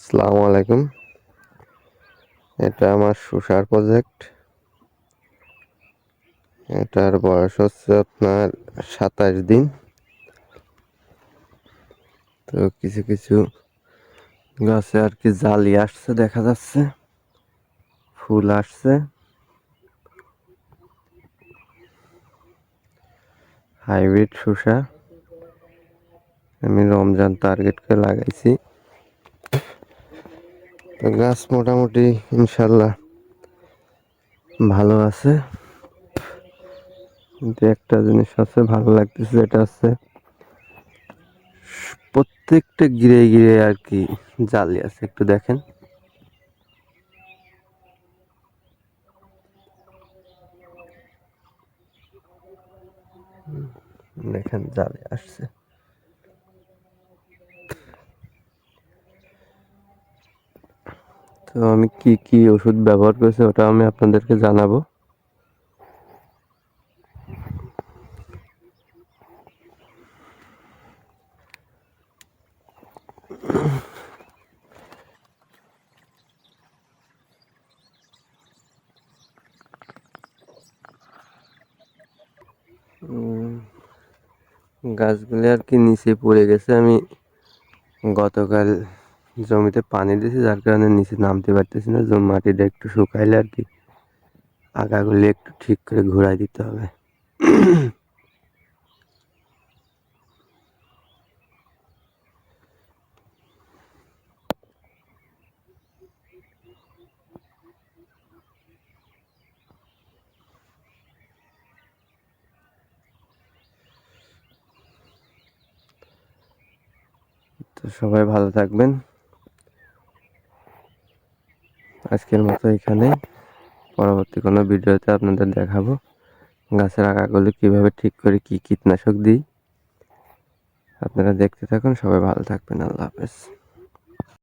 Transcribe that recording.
আসসালামু আলাইকুম। এটা আমার শসার প্রজেক্ট। এটার বয়স হচ্ছে আপনার 27 দিন। তো কিছু কিছু গাছে আর কি জালি আসছে, দেখা যাচ্ছে ফুল আসছে। হাইব্রিড শসা আমি রমজান টার্গেট করে লাগাইছি। তো গাছ মোটামুটি ইনশাল্লাহ ভালো আছে, কিন্তু একটা জিনিস আছে ভালো লাগতেছে, যেটা হচ্ছে প্রত্যেকটা গিরে গিরে আর কি জালি আছে। একটু দেখেন, দেখেন জালি আসছে। তো আমি কি কি ওষুধ ব্যবহার করেছি ওটা আমি আপনাদেরকে জানাবো। গাছগুলি আর কি নিচে পড়ে গেছে। আমি গতকাল জমিতে পানি দিয়েছি, যার কারণে নিচে নামতে পারতেছি না। মাটিটা একটু শুকাইলে আর কি আগাগুলি একটু ঠিক করে ঘুরাই দিতে হবে। তো সবাই ভালো থাকবেন। আজকের মতো এখানেই। পরবর্তী কোনো ভিডিওতে আপনাদের দেখাবো গাছের আগাগুলি কিভাবে ঠিক করে কি কীটনাশক দিই। আপনারা দেখতে থাকুন। সবাই ভালো থাকবেন। আল্লাহ হাফেজ।